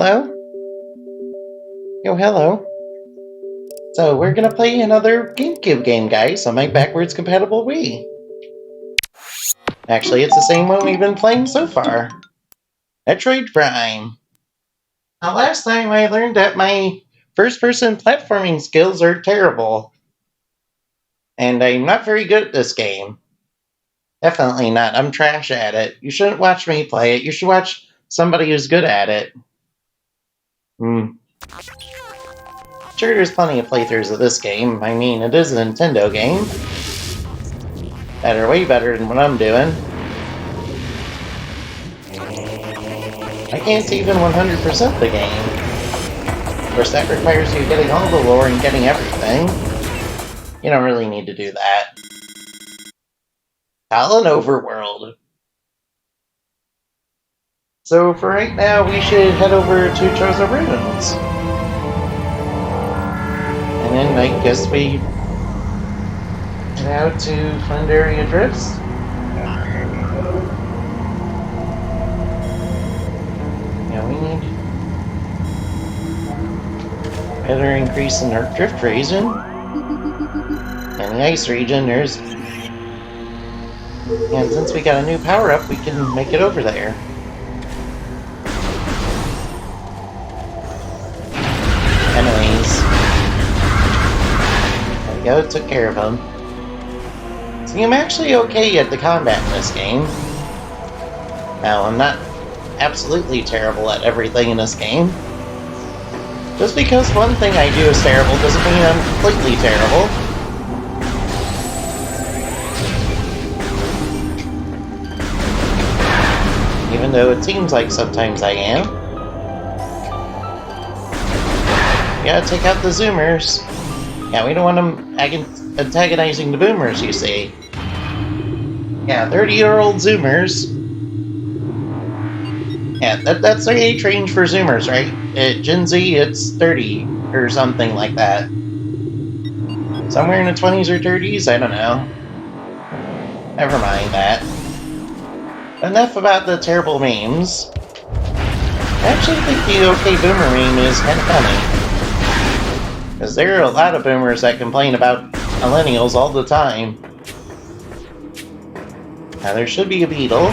hello. Yo, hello. So, we're gonna play another GameCube game, guys, on my backwards compatible Wii. Actually, it's the same one we've been playing so far. Metroid Prime. Now, last time I learned that my first-person platforming skills are terrible. And I'm not very good at this game. Definitely not. I'm trash at it. You shouldn't watch me play it. You should watch somebody who's good at it. Sure, there's plenty of playthroughs of this game. I mean, it is a Nintendo game. Way better than what I'm doing. I can't even 100% the game. Of course, that requires you getting all the lore and getting everything. You don't really need to do that. Talon Overworld. So for right now, we should head over to Chozo Ruins. And then I guess we head out to Fundaria Drifts. Yeah, we need better increase in our drift region. And the ice region, there's... And since we got a new power-up, we can make it over there. Anyways. There we go, took care of him. See, I'm actually okay at the combat in this game. Now, I'm not absolutely terrible at everything in this game. Just because one thing I do is terrible doesn't mean I'm completely terrible. Even though it seems like sometimes I am. You gotta take out the zoomers. Yeah, we don't want them antagonizing the boomers, you see. Yeah, 30-year-old zoomers. Yeah, that's their age range for zoomers, right? At Gen Z, it's 30 or something like that. Somewhere in the 20s or 30s? I don't know. Never mind that. Enough about the terrible memes. I actually think the OK Boomer meme is kind of funny. Because there are a lot of boomers that complain about millennials all the time. Now there should be a beetle.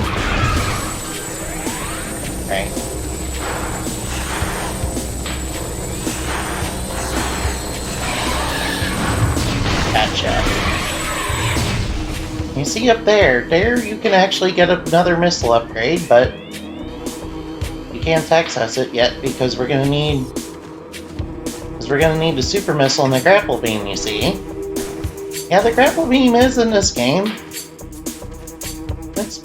Right. Gotcha. You see up there you can actually get another missile upgrade, but you can't access it yet because we're gonna need the super missile and the grapple beam, you see. Yeah, the grapple beam is in this game. It's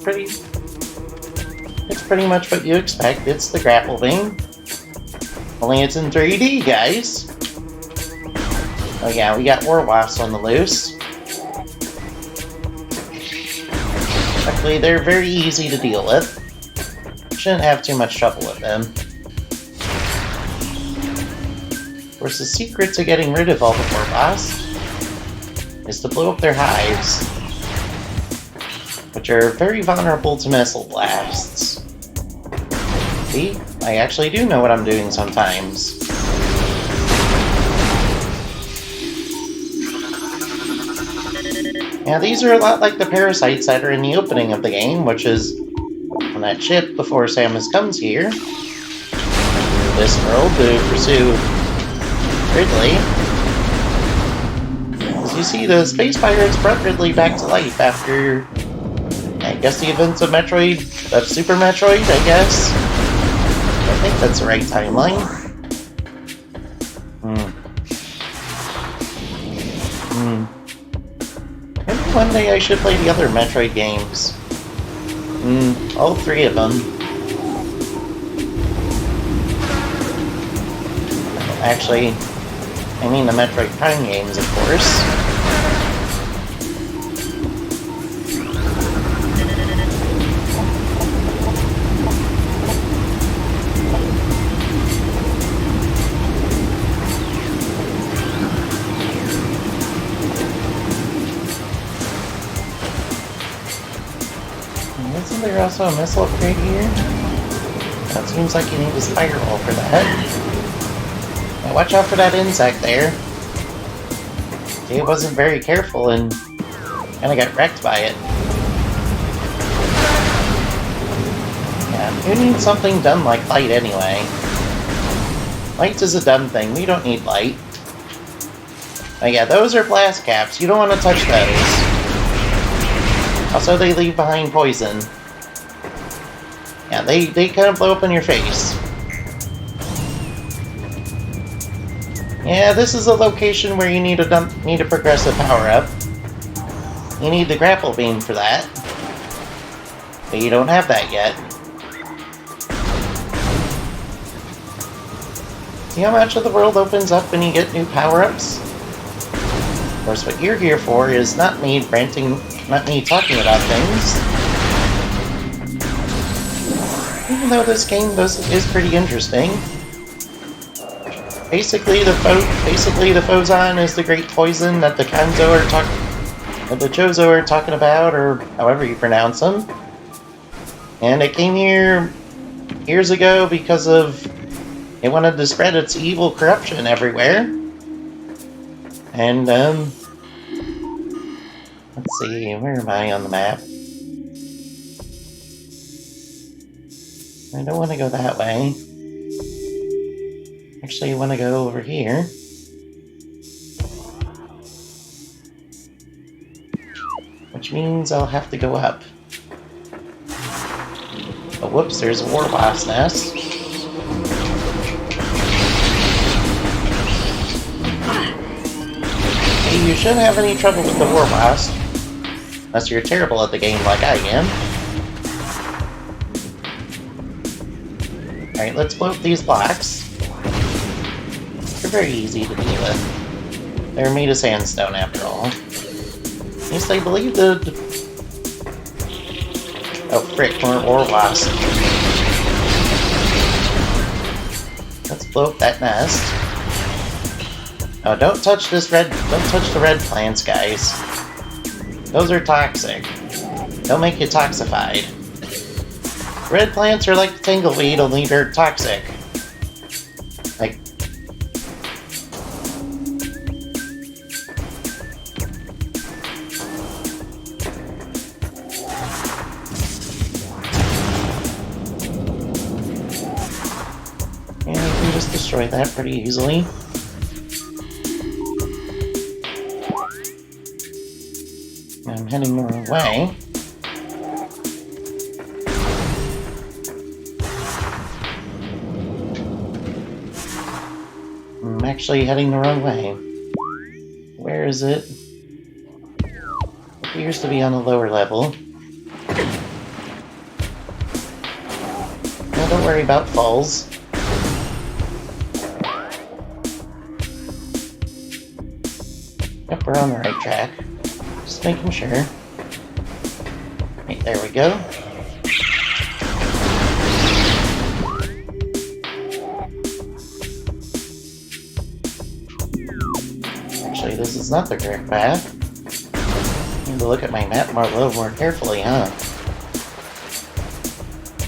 pretty much what you expect. It's the grapple beam. Only it's in 3D, guys. Oh yeah, we got war wasps on the loose. Luckily, they're very easy to deal with. Shouldn't have too much trouble with them. Of course, the secret to getting rid of all the war wasps is to blow up their hives, which are very vulnerable to missile blasts. See? I actually do know what I'm doing sometimes. Now, these are a lot like the parasites that are in the opening of the game, which is on that ship before Samus comes here. This world to pursue Ridley. As you see, the space pirates brought Ridley back to life after, I guess, the events of Super Metroid, I guess. I think that's the right timeline. Maybe one day I should play the other Metroid games. All three of them. Actually, I mean the Metroid Prime games, of course. Isn't there also a missile upgrade here? That's Seems like you need a spiral for that. Now watch out for that insect there. He wasn't very careful and kind of got wrecked by it. Yeah, who needs something dumb like light anyway? Light is a dumb thing. We don't need light. But yeah, those are blast caps. You don't want to touch those. Also, they leave behind poison. Yeah, they kind of blow up in your face. Yeah, this is a location where you need a progressive power-up. You need the grapple beam for that. But you don't have that yet. See how much of the world opens up when you get new power-ups? Of course, what you're here for is not me talking about things. Even though this game is pretty interesting. Basically, the Phozon is the great poison that the chozo are talking about, or however you pronounce them. And it came here years ago because of it wanted to spread its evil corruption everywhere. And let's see, where am I on the map? I don't want to go that way. Actually, I want to go over here. Which means I'll have to go up. Oh, whoops, there's a warboss nest. Hey, you shouldn't have any trouble with the warboss. Unless you're terrible at the game like I am. Alright, let's blow up these blocks. They're very easy to deal with. They're made of sandstone after all. At least I believe the... Oh, frick, more warboss. Let's blow up that nest. Oh, don't touch the red plants, guys. Those are toxic. They'll make you toxified. Red plants are like the tangleweed, only they're toxic. Like... And you can just destroy that pretty easily. I'm heading the wrong way. I'm actually heading the wrong way. Where is it? It appears to be on a lower level. Now don't worry about falls. Yep, we're on the right track. Just making sure. Right, there we go. Actually, this is not the correct path. I need to look at my map a little more carefully, huh?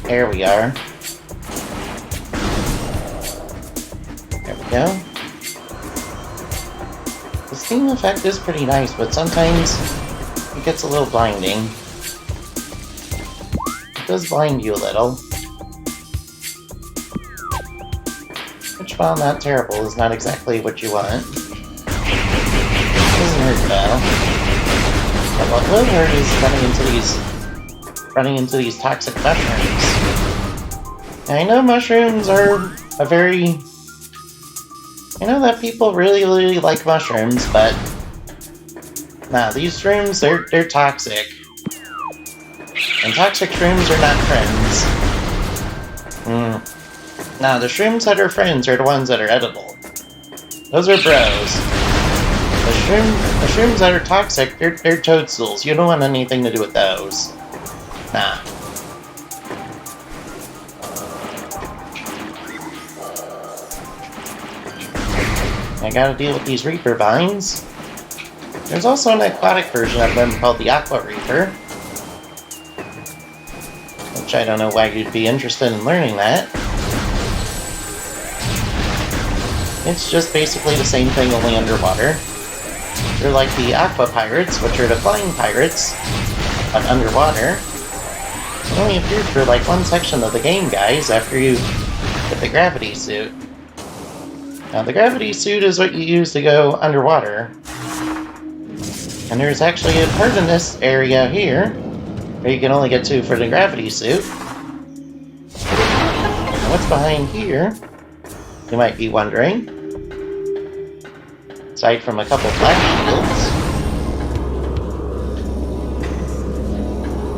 There we are. There we go. The steam effect is pretty nice, but sometimes it gets a little blinding. It does blind you a little. Which, while not terrible, is not exactly what you want. It doesn't hurt though. But what will hurt is running into these toxic mushrooms. Now, I know mushrooms are a very... I know that people really, really like mushrooms, but... Nah, these shrooms, they're toxic. And toxic shrooms are not friends. Nah, the shrooms that are friends are the ones that are edible. Those are bros. The shrooms that are toxic, they're toadstools. You don't want anything to do with those. Nah. I gotta deal with these Reaper vines. There's also an aquatic version of them called the Aqua Reaper. Which I don't know why you'd be interested in learning that. It's just basically the same thing, only underwater. They're like the aqua pirates, which are the flying pirates, but underwater. They only appeared for like one section of the game, guys, after you get the gravity suit. Now, the gravity suit is what you use to go underwater. And there's actually a part in this area here where you can only get to for the gravity suit. And what's behind here, you might be wondering. Aside from a couple flash shields.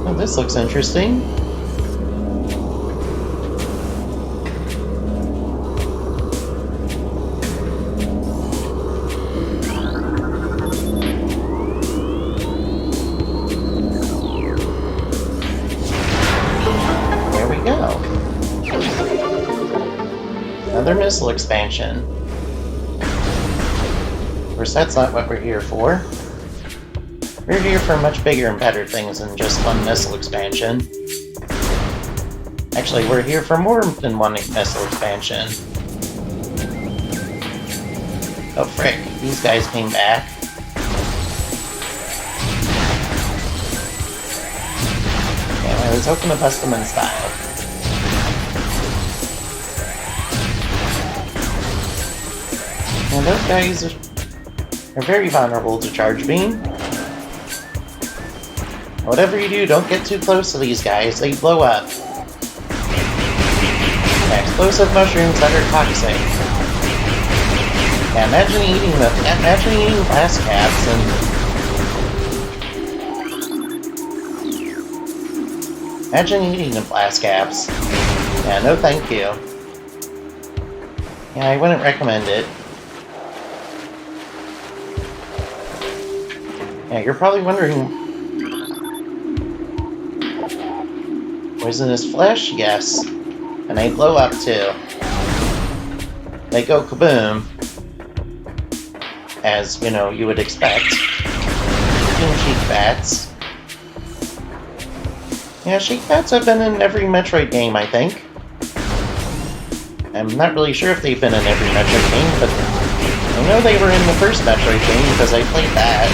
Oh, this looks interesting. There we go. Another missile expansion. Of course, that's not what we're here for. We're here for much bigger and better things than just one missile expansion. Actually, we're here for more than one missile expansion. Oh frick, these guys came back. Yeah, I was hoping to bust them in style. And those guys are very vulnerable to charge beam. Whatever you do, don't get too close to these guys, they blow up. Yeah, explosive mushrooms that are toxic. Yeah, imagine eating glass caps and... Imagine eating the glass caps. Yeah, no thank you. Yeah, I wouldn't recommend it. Yeah, you're probably wondering... Poisonous flesh? Yes. And they blow up too. They go kaboom. As, you know, you would expect. Freaking sheik bats. Yeah, sheik bats have been in every Metroid game, I think. I'm not really sure if they've been in every Metroid game, but I know they were in the first Metroid game because I played that.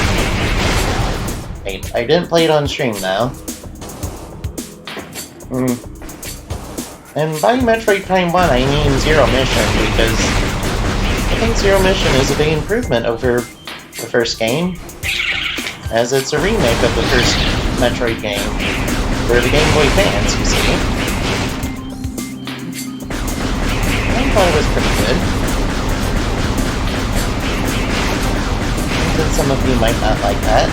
I didn't play it on stream, though. And by Metroid Prime 1, I mean Zero Mission, because I think Zero Mission is a big improvement over the first game, as it's a remake of the first Metroid game, for the Game Boy fans, you see. I thought it was pretty good. But some of you might not like that.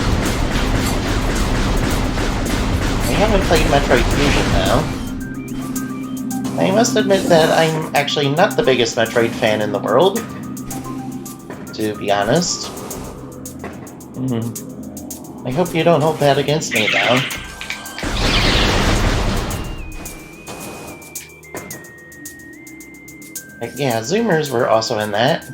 I haven't played Metroid Fusion now. I must admit that I'm actually not the biggest Metroid fan in the world, to be honest. I hope you don't hold that against me, though. But yeah, Zoomers were also in that.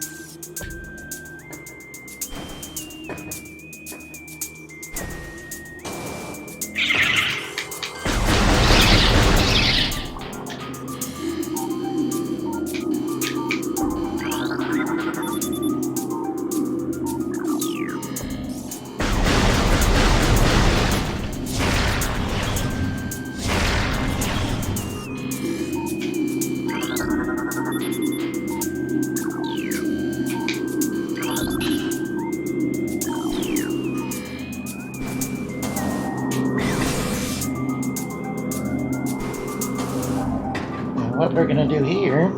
What we're gonna do here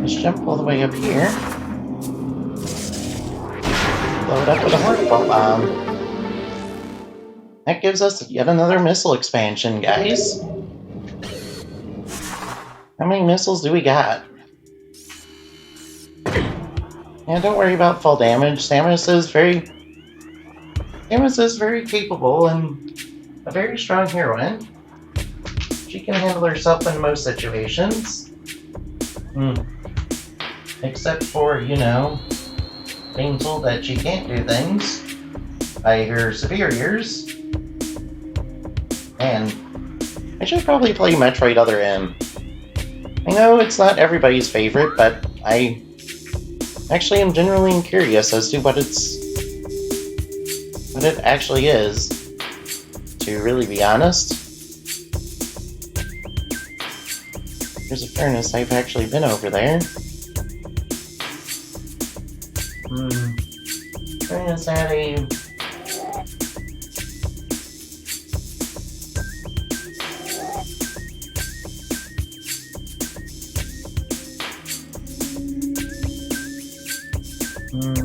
is jump all the way up here, blow it up with a Hornbolt bomb. That gives us yet another missile expansion, guys. How many missiles do we got? Yeah, don't worry about full damage. Samus is very capable and a very strong heroine. She can handle herself in most situations. Except for, you know, being told that she can't do things by her superiors. And I should probably play Metroid Other M. I know it's not everybody's favorite, but I actually am genuinely curious as to what it actually is, to really be honest. There's a furnace, I've actually been over there. Furnace had a...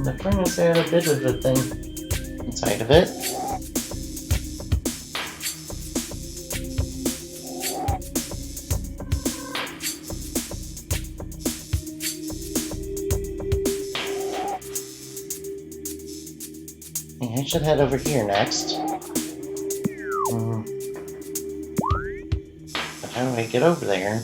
the furnace had a bit of a thing inside of it. I should head over here next. But how do I get over there?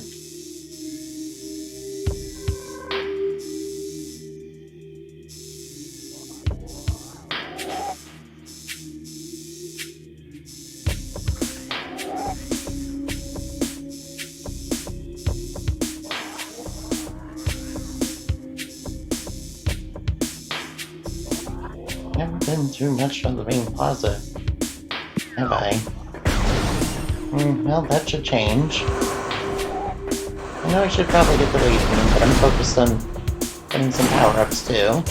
Never been through much of the main plaza, have I? Well, that should change. I know I should probably get the weight room, but I'm focused on getting some power-ups too.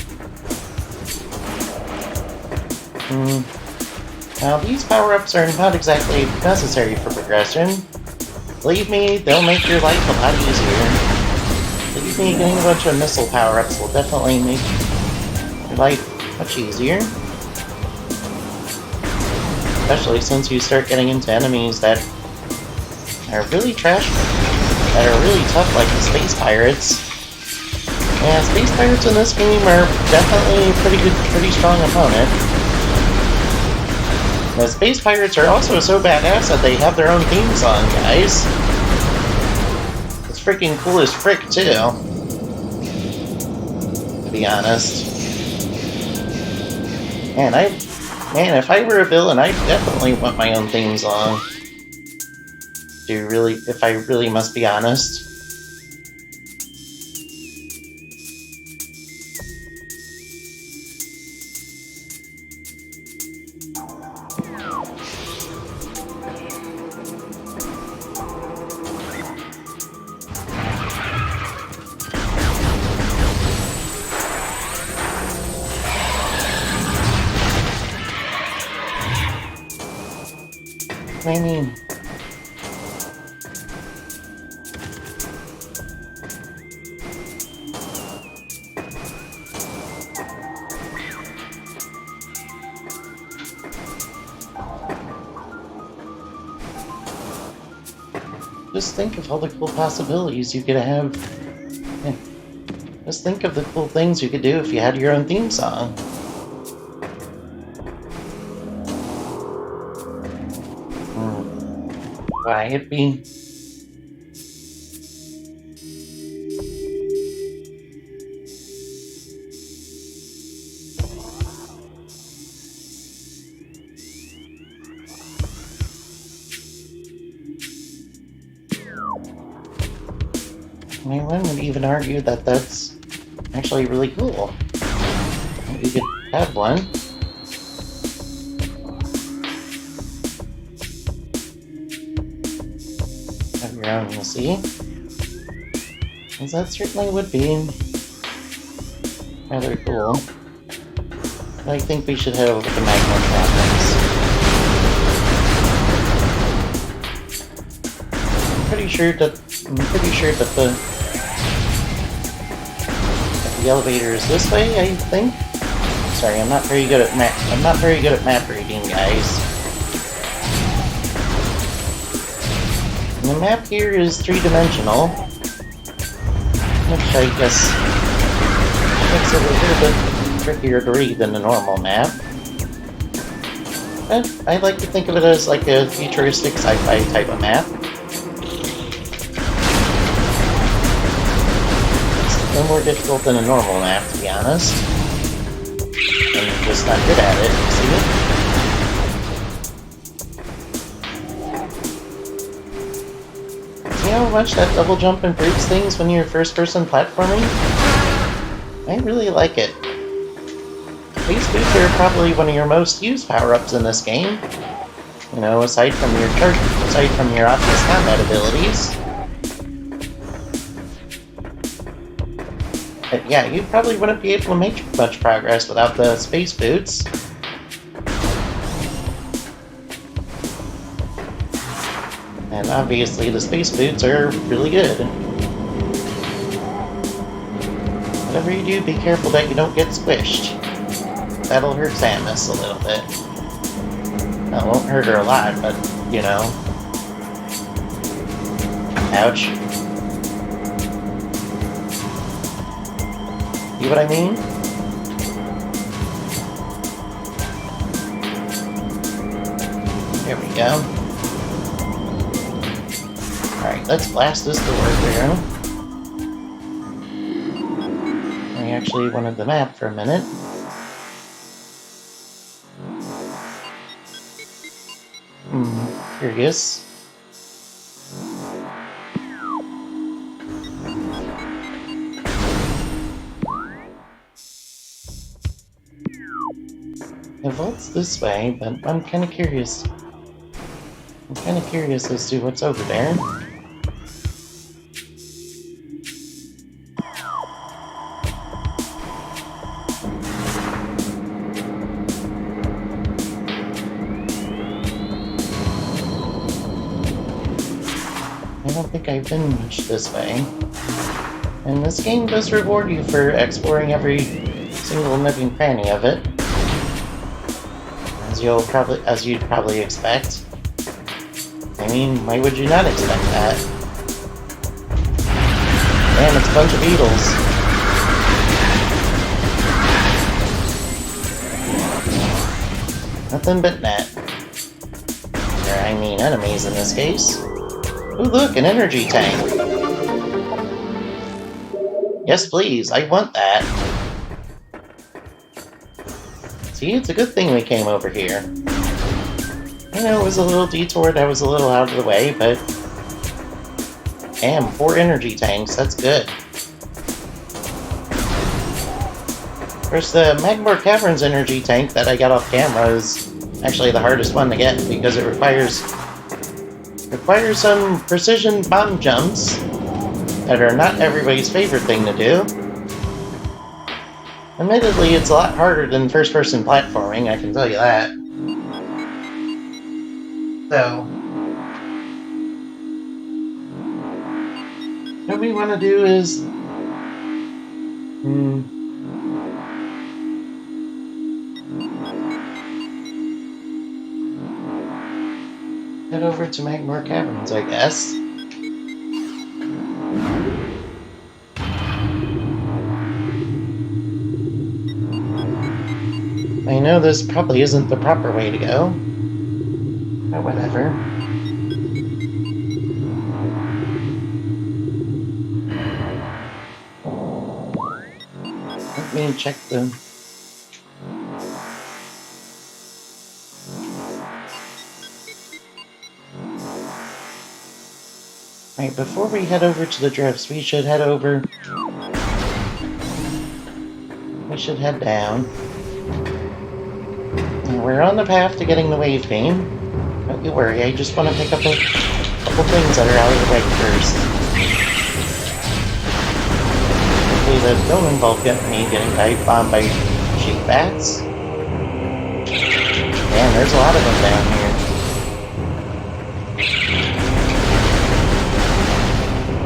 Now, these power-ups are not exactly necessary for progression. Believe me, they'll make your life a lot easier. Believe me, getting a bunch of missile power-ups will definitely make your life much easier. Especially since you start getting into enemies that are really trash, that are really tough, like the space pirates. Yeah, space pirates in this game are definitely a pretty strong opponent. The space pirates are also so badass that they have their own theme song, guys. It's freaking cool as frick, too. To be honest. Man, if I were a villain, I'd definitely want my own theme song. If I really must be honest. I mean, just think of all the cool possibilities you could have. Yeah. Just think of the cool things you could do if you had your own theme song. Why it'd be... I mean, one would even argue that that's actually really cool. You could have one. Have your own, you'll see. Because that certainly would be rather cool. But I think we should head over to Magma Tropics. I'm pretty sure that the elevator is this way, I think. Sorry, I'm not very good at map reading, guys. And the map here is three-dimensional, which I guess makes it a little bit trickier to read than a normal map. But I like to think of it as like a futuristic sci-fi type of map. It's more difficult than a normal map, to be honest. And I'm just not good at it, see? much that double jump improves things when you're first-person platforming? I really like it. Space boots are probably one of your most used power-ups in this game. You know, aside from your obvious combat abilities. But yeah, you probably wouldn't be able to make much progress without the space boots. And obviously the space boots are really good. Whatever you do, be careful that you don't get squished. That'll hurt Samus a little bit. Well, it won't hurt her a lot, but, you know. Ouch. See what I mean? There we go. Alright, let's blast this door through. I actually wanted the map for a minute. Curious. It vaults this way, but I'm kind of curious. I'm kind of curious as to what's over there. I don't think I've been much this way. And this game does reward you for exploring every single nook and cranny of it. As you'd probably expect. I mean, why would you not expect that? Man, it's a bunch of beetles. Nothing but net. Or, I mean, enemies in this case. Ooh, look, an energy tank. Yes, please, I want that. See, it's a good thing we came over here. I know it was a little detour, that was a little out of the way, but... Damn, 4 energy tanks, that's good. Of course, the Magmore Caverns energy tank that I got off camera is actually the hardest one to get, because it requires some precision bomb jumps that are not everybody's favorite thing to do. Admittedly, it's a lot harder than first-person platforming, I can tell you that. So, what we want to do is... head over to Magmore Caverns, I guess. I know this probably isn't the proper way to go, but whatever. Let me check the... Right, before we head over to the drifts, we should head over... We should head down. We're on the path to getting the wave beam. Don't you worry, I just want to pick up a couple things that are out of the way first. Hopefully that don't involve me getting bombed by sheep bats. Man, there's a lot of them down here.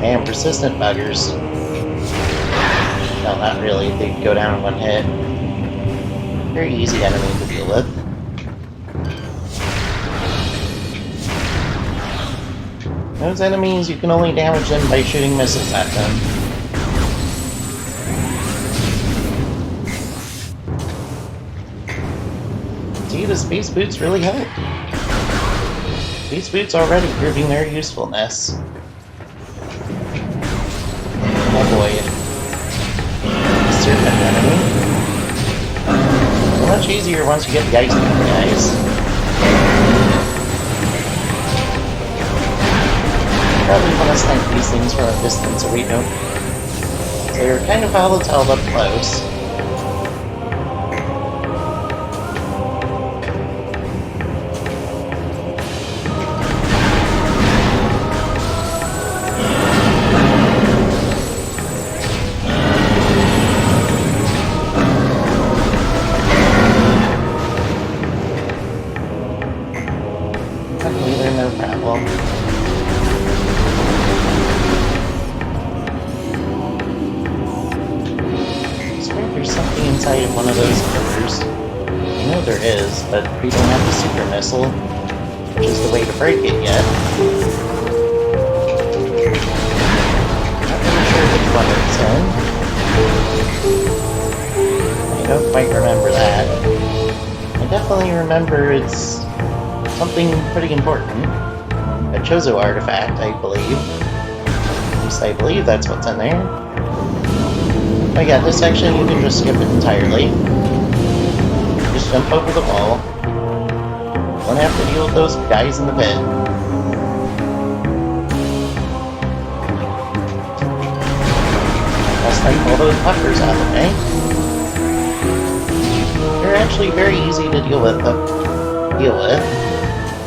Man, persistent buggers. No, not really. They go down in one hit. Very easy enemy to deal with. Those enemies, you can only damage them by shooting missiles at them. See, the space boots really help. Space boots already proving their usefulness. Oh boy. Serpent enemy. Much easier once you get the ice beam, guys. probably want to snipe these things from a distance so we don't... They're kind of volatile up close. Luckily, they're no problem. There's something inside of one of those pillars. I know there is, but we don't have the super missile, which is the way to break it yet. Not really sure which one it's in. I don't quite remember that. I definitely remember it's something pretty important. A chozo artifact, I believe. At least I believe that's what's in there. Oh yeah, this section you can just skip it entirely. Just jump over the wall. Don't have to deal with those guys in the pit. Let's take all those puffers out of the way. They're actually very easy to deal with.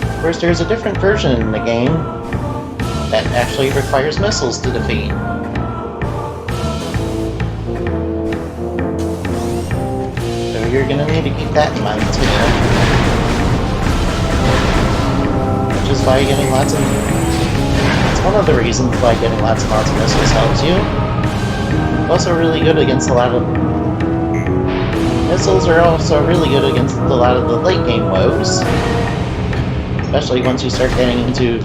Of course, there's a different version in the game that actually requires missiles to defeat. You're gonna need to keep that in mind too. Which is why getting lots of... It's one of the reasons why getting lots and lots of missiles helps you. Also really good against a lot of... Missiles are also really good against a lot of the late game woes. Especially once you start getting into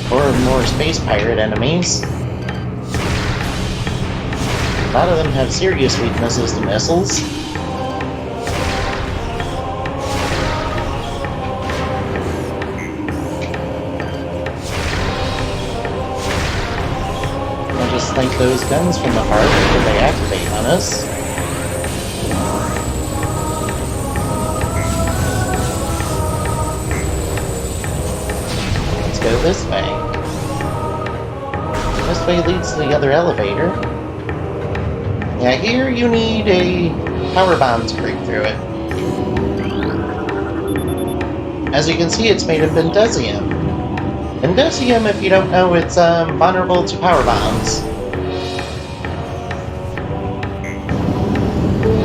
more and more space pirate enemies. A lot of them have serious weaknesses to missiles. Snipe those guns from the heart before they activate on us. Let's go this way. This way leads to the other elevator. Yeah, here you need a power bomb to break through it. As you can see, it's made of Bendesium. Bendesium, if you don't know, it's vulnerable to power bombs.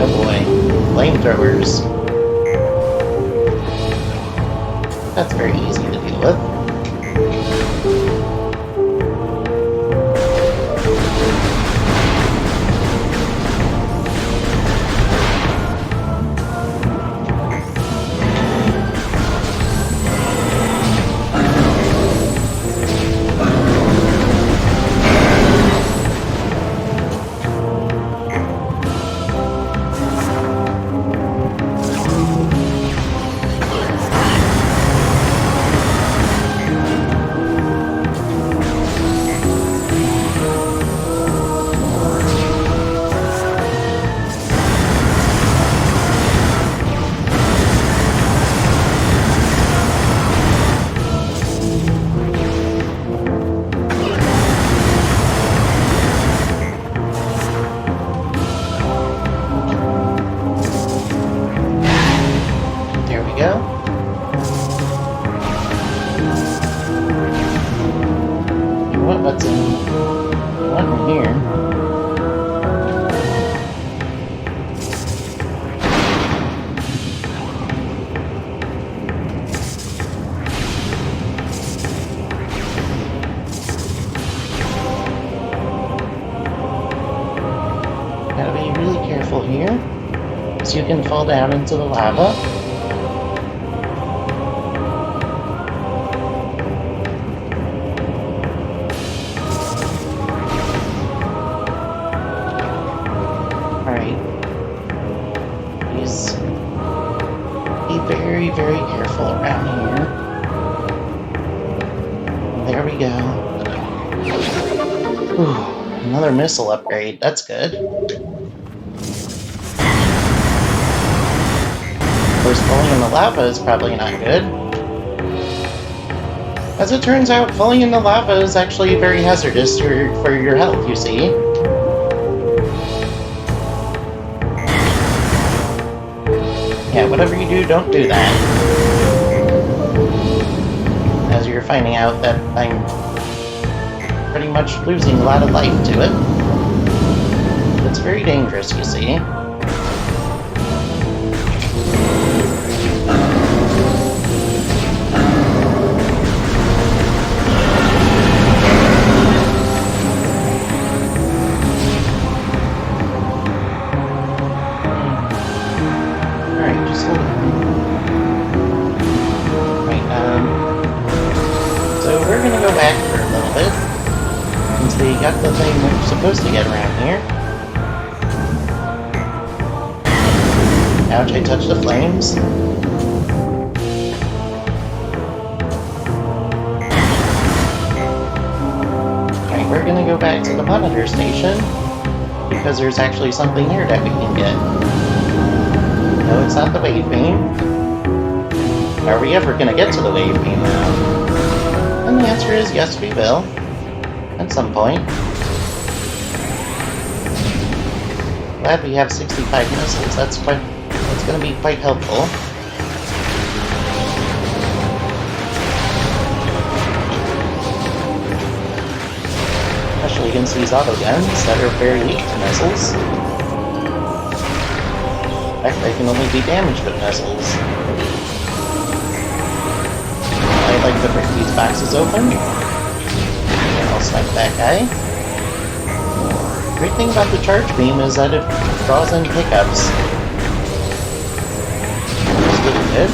Oh boy, flamethrowers. That's very easy to deal with. What's in one here? Gotta be really careful here, so you can fall down into the lava. Very, very careful around here. There we go. Whew, another missile upgrade. That's good. Of course, falling in the lava is probably not good. As it turns out, falling into lava is actually very hazardous for your health, you see. Yeah, whatever you do, don't do that. As you're finding out that I'm pretty much losing a lot of life to it. It's very dangerous, you see. Got the thing we're supposed to get around here. Ouch, I touched the flames. Alright, we're gonna go back to the monitor station because there's actually something here that we can get. No, it's not the wave beam. Are we ever gonna get to the wave beam now? And the answer is yes, we will. At some point. Glad we have 65 missiles. That's going to be quite helpful. Especially against these auto guns that are very weak to missiles. In fact, they can only be damaged with missiles. I'd like to break these boxes open. Snipe that guy. Great thing about the charge beam is that it draws in pickups. That's really good.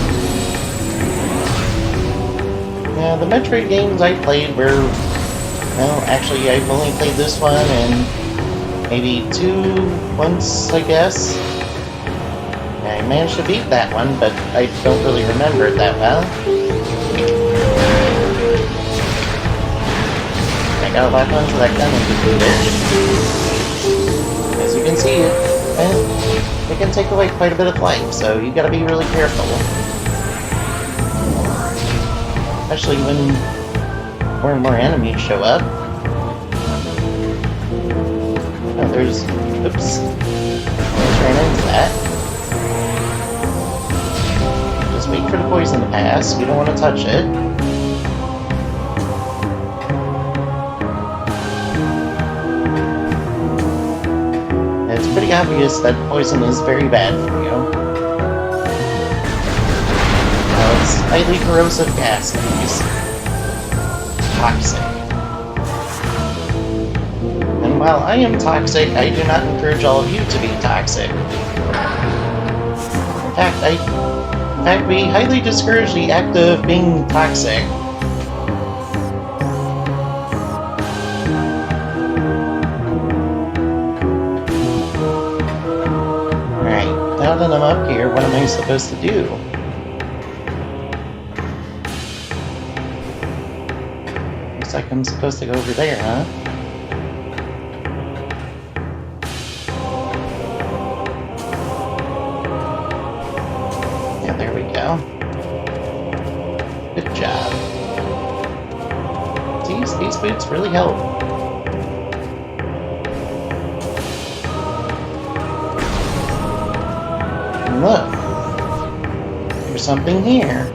Yeah, the Metroid games I played were... Well, actually, I've only played this one and maybe once, I guess. I managed to beat that one, but I don't really remember it that well. Gotta lock onto that gun and defeat it. As you can see, it can take away quite a bit of life, so you gotta be really careful. Especially when more and more enemies show up. Oh, there's... Oops. Just ran into that. Just wait for the poison to pass. You don't want to touch it. It's pretty obvious that poison is very bad for you. It's highly corrosive gas things. Toxic. And while I am toxic, I do not encourage all of you to be toxic. In fact, we highly discourage the act of being toxic. Now that I'm up here, what am I supposed to do? Looks like I'm supposed to go over there, huh? Yeah, there we go. Good job. These boots really help. Look, there's something here.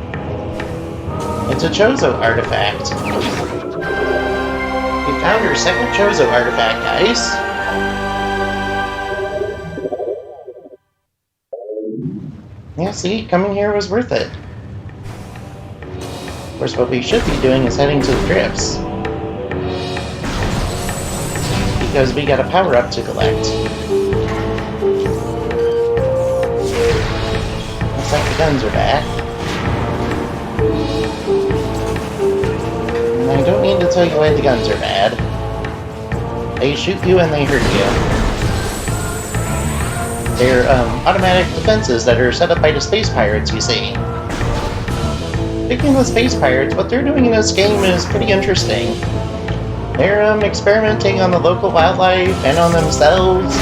It's a chozo artifact. We found our second chozo artifact, guys. Yeah, see, coming here was worth it. Of course, what we should be doing is heading to the drifts. Because we got a power-up to collect. Looks like the guns are back. And I don't mean to tell you why the guns are bad. They shoot you and they hurt you. They're automatic defenses that are set up by the space pirates, you see. Speaking of the space pirates, what they're doing in this game is pretty interesting. They're experimenting on the local wildlife and on themselves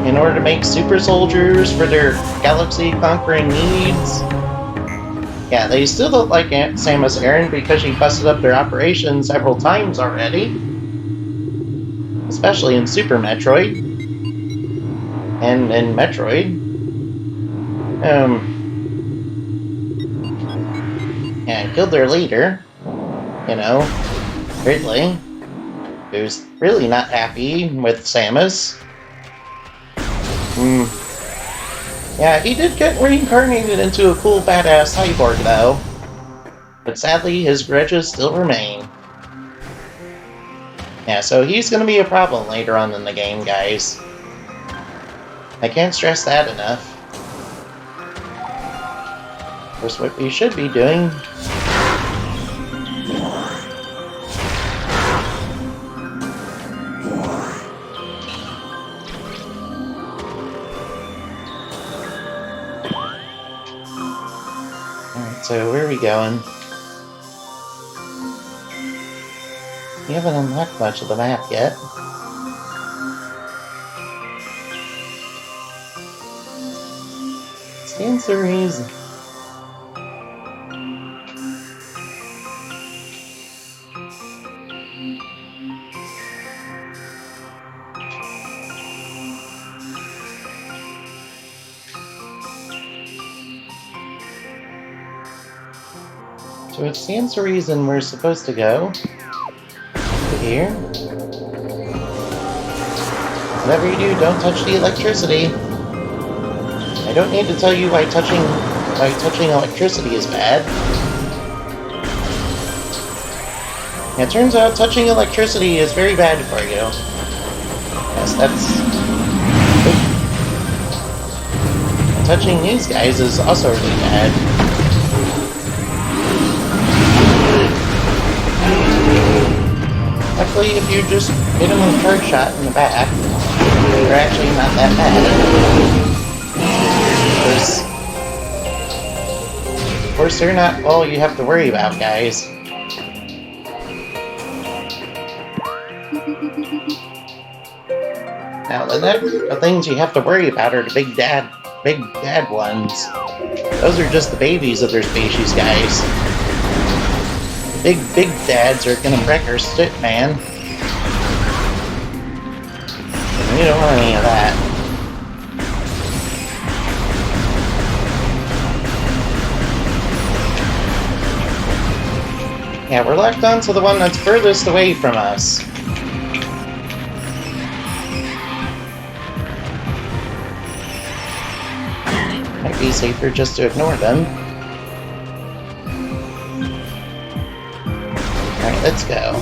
in order to make super soldiers for their galaxy-conquering needs. Yeah, they still don't like Samus Aran because she busted up their operation several times already. Especially in Super Metroid. And in Metroid. And killed their leader. You know, Ridley. Who's really not happy with Samus. Yeah, he did get reincarnated into a cool badass cyborg though. But sadly, his grudges still remain. Yeah, so he's gonna be a problem later on in the game, guys. I can't stress that enough. Of course, what we should be doing... Alright, so where are we going? We haven't unlocked much of the map yet. Stands to reason. So it stands to reason we're supposed to go here. Whatever you do, don't touch the electricity. I don't need to tell you why touching electricity is bad. It turns out touching electricity is very bad for you. Yes, that's... And touching these guys is also really bad. Luckily, if you just hit them with a charge shot in the back, they're actually not that bad. Of course, they're not all you have to worry about, guys. Now, the things you have to worry about are the big bad ones. Those are just the babies of their species, guys. Big dads are gonna wreck our shit, man. And we don't want any of that. Yeah, we're locked onto the one that's furthest away from us. Might be safer just to ignore them. Alright, let's go.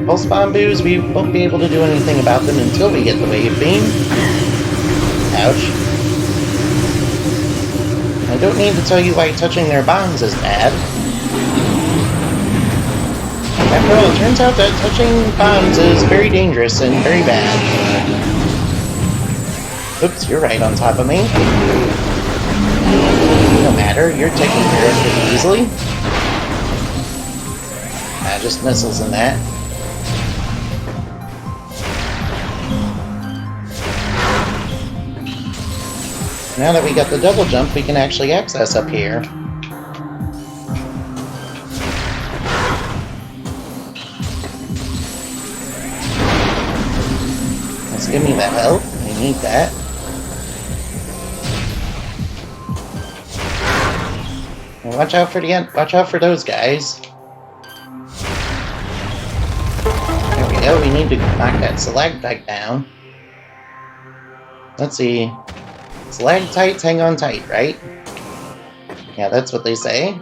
Pulse Bamboos, we won't be able to do anything about them until we get the Wave Beam. Ouch. I don't need to tell you why touching their bombs is bad. After all, it turns out that touching bombs is very dangerous and very bad. Oops, you're right on top of me. No matter, you're taken care of pretty easily. Just missiles in that. Now that we got the double jump, we can actually access up here. Let's give me that health. I need that. And watch out for the end. Watch out for those guys. We need to knock that stalactite down. Let's see. Stalactites hang on tight, right? Yeah, that's what they say.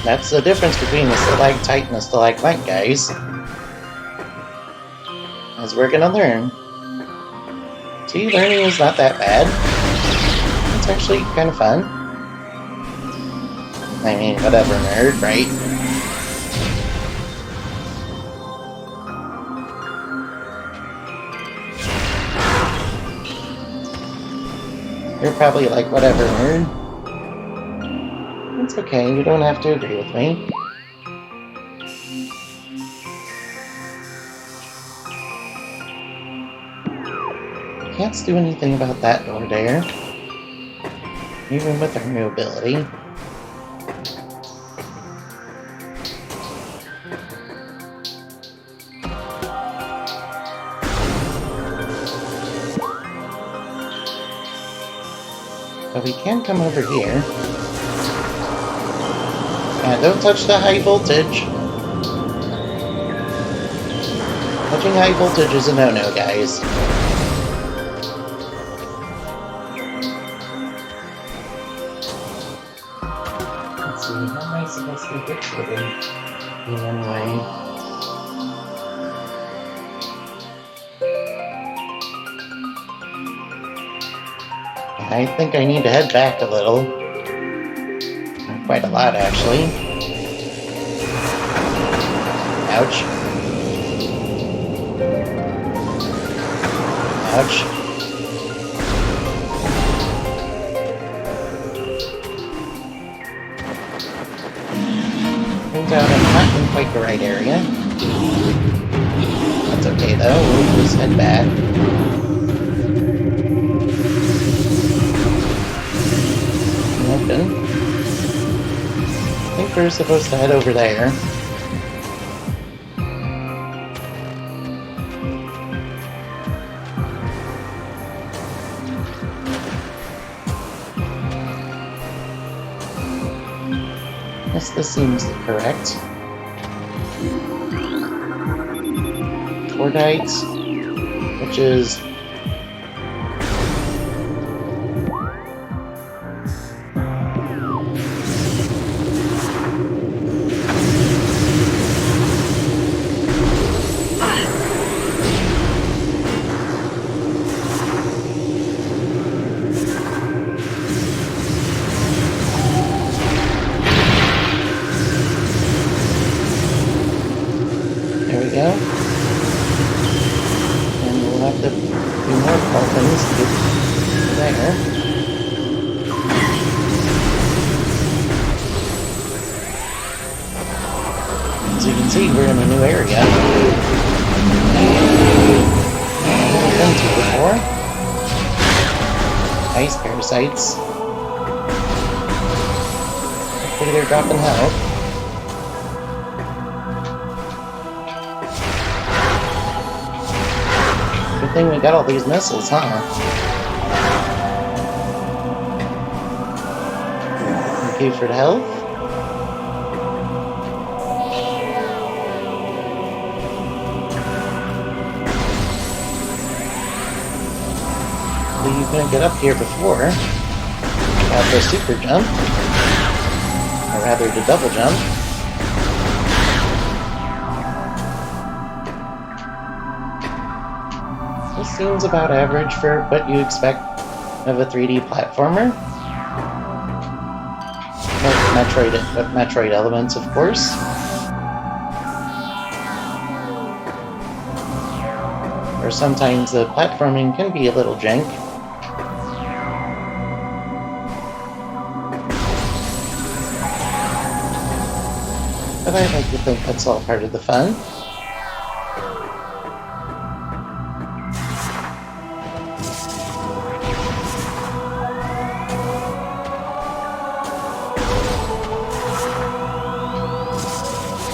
That's the difference between a stalactite and a stalagmite, guys. As we're gonna learn. See, learning is not that bad. It's actually kind of fun. I mean, whatever, nerd, right? You're probably like, whatever, nerd. It's okay, you don't have to agree with me. Can't do anything about that door there. Even with our new ability. But we can come over here. Don't touch the high voltage. Touching high voltage is a no-no, guys. Let's see, how am I supposed to get to it anyway? I think I need to head back a little. Quite a lot, actually. Ouch. Ouch. Turns out I'm not in quite the right area. That's okay, though. We'll just head back. Open. I think we're supposed to head over there. Yes, this seems correct. Cordite, which is... There we go. And we'll have to do more call things to get there. As you can see, we're in a new area. Never been to before. Ice parasites. Hopefully they're dropping health. Good thing we got all these missiles, huh? Okay for the health. Well, you couldn't get up here before. Without the super jump. Or rather, the double jump. This seems about average for what you expect of a 3D platformer. With Metroid elements, of course. Or sometimes the platforming can be a little jank. But I like to think that's all part of the fun.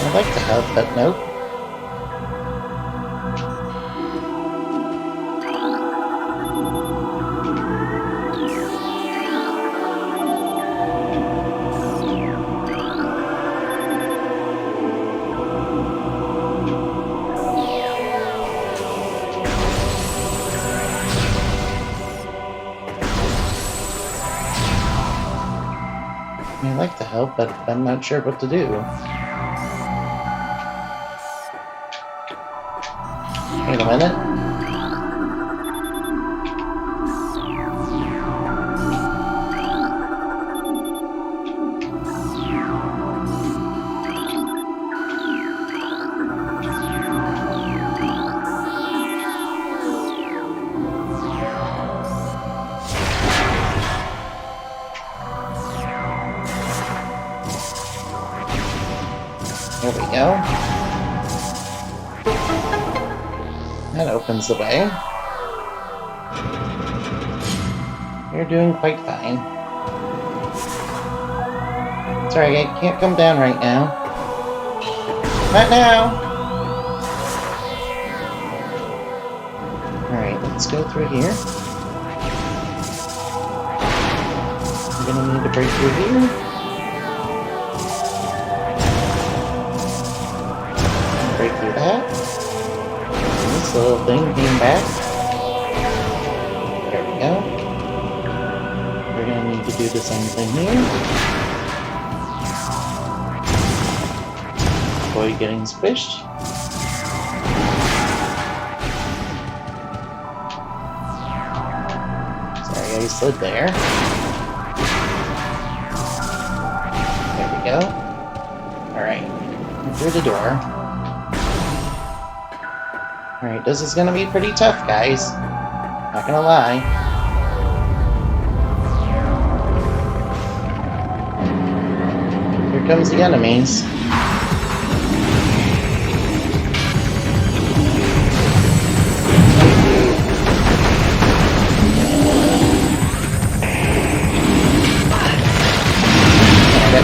I'd like to help, but nope. I'd like to help, but I'm not sure what to do. Wait a minute. There we go. That opens the way. You're doing quite fine. Sorry, I can't come down right now. Not now! Alright, let's go through here. I'm gonna need to break through here. Break through that. And this little thing came back. There we go. We're gonna need to do the same thing here. Avoid getting squished. Sorry, I slid there. There we go. Alright, through the door. Alright, this is gonna be pretty tough, guys. Not gonna lie. Here comes the enemies.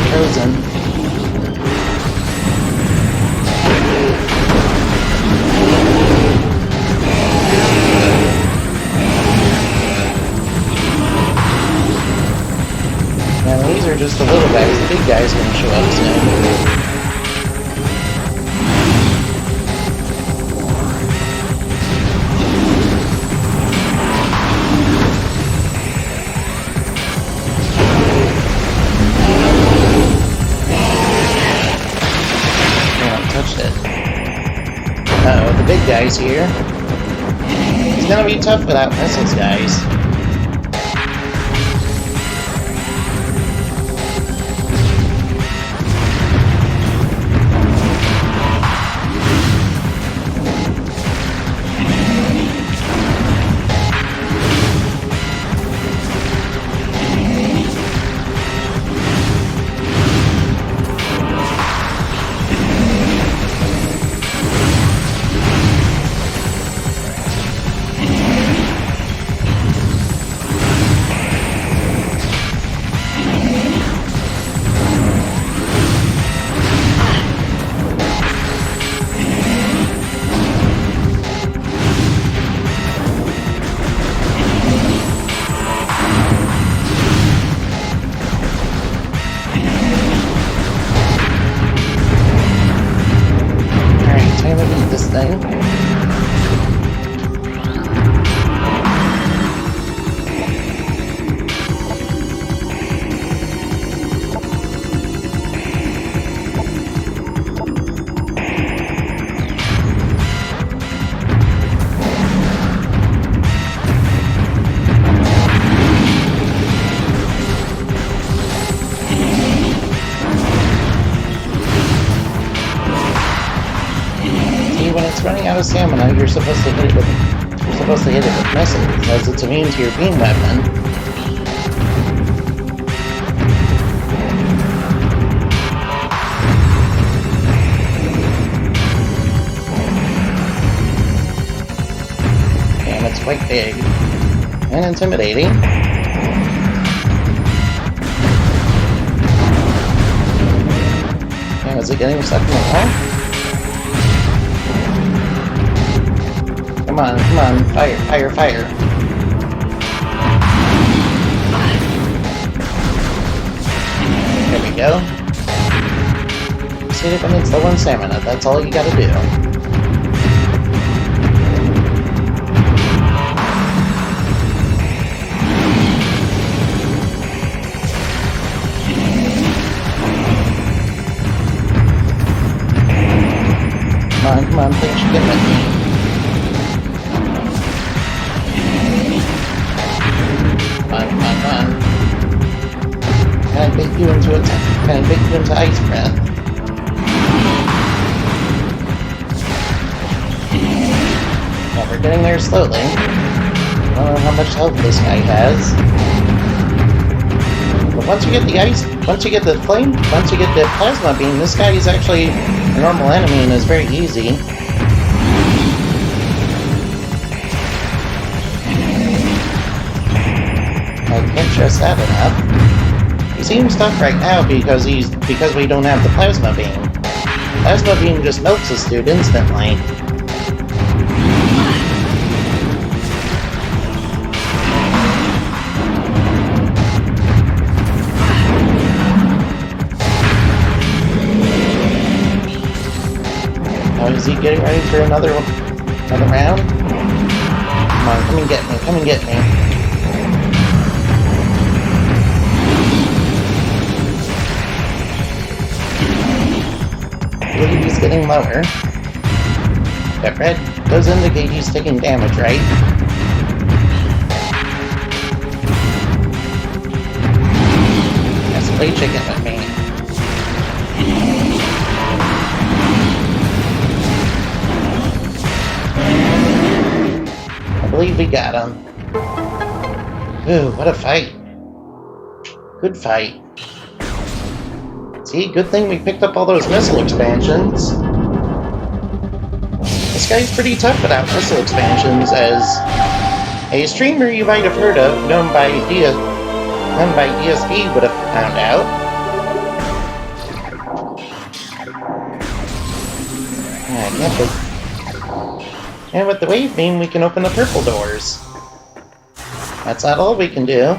Frozen. Now these are just the little guys. The big guys are going to show up soon. Uh-oh, the big guy's here. It's gonna be tough without missiles, guys. Thing. When it's running out of stamina, you're supposed to hit it with missiles, as it's immune to your beam weapon. And it's quite big and intimidating. And is it getting stuck in the wall? Come on, fire, fire, fire. There we go. Just hit it when it's low on stamina, that's all you gotta do. Come on, things should get with me. Come on. Can I bait you into ice breath? Well, we're getting there slowly. I don't know how much health this guy has. But once you get the ice, once you get the flame, once you get the plasma beam, this guy is actually a normal enemy and is very easy. press that enough. He seems tough right now because we don't have the plasma beam. Plasma beam just melts this dude instantly. Oh, is he getting ready for another round? Come on, come and get me, come and get me. I believe he's getting lower. That red does indicate he's taking damage, right? Let's play chicken with me. I believe we got him. Ooh, what a fight. Good fight. See, good thing we picked up all those missile expansions. This guy's pretty tough without missile expansions, as a streamer you might have heard of, known by DSP, would have found out. I can't believe. And with the wave beam, we can open the purple doors. That's not all we can do.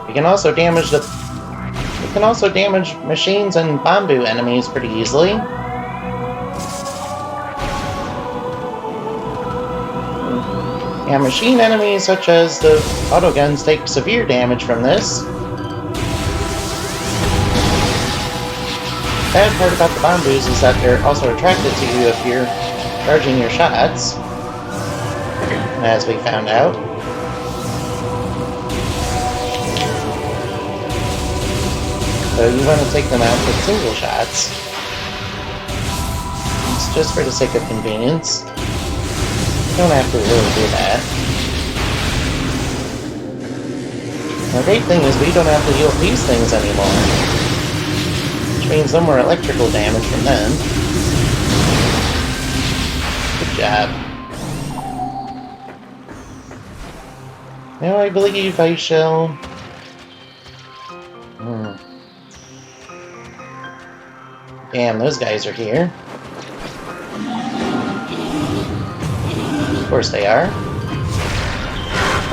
We can also damage machines and bamboo enemies pretty easily. Yeah, machine enemies such as the autoguns take severe damage from this. Bad part about the bamboos is that they're also attracted to you if you're charging your shots, as we found out. So you want to take them out with single shots. It's just for the sake of convenience. You don't have to really do that. The great thing is we don't have to deal with these things anymore, which means no more electrical damage from them. Good job. Now I believe I shall... Damn, those guys are here. Of course they are.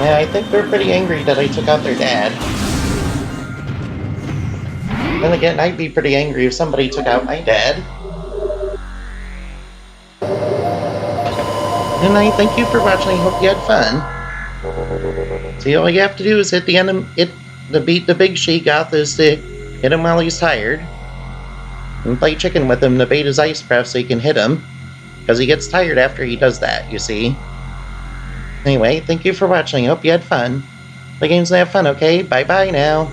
Yeah, I think they're pretty angry that I took out their dad. Then again, I'd be pretty angry if somebody took out my dad. And I thank you for watching. Hope you had fun. See, all you have to do is hit the enemy. To beat the big Sheegoth is to hit him while he's tired. And play chicken with him to bait his ice breath so you can hit him. Because he gets tired after he does that, you see. Anyway, thank you for watching. Hope you had fun. Play games and have fun, okay? Bye-bye now.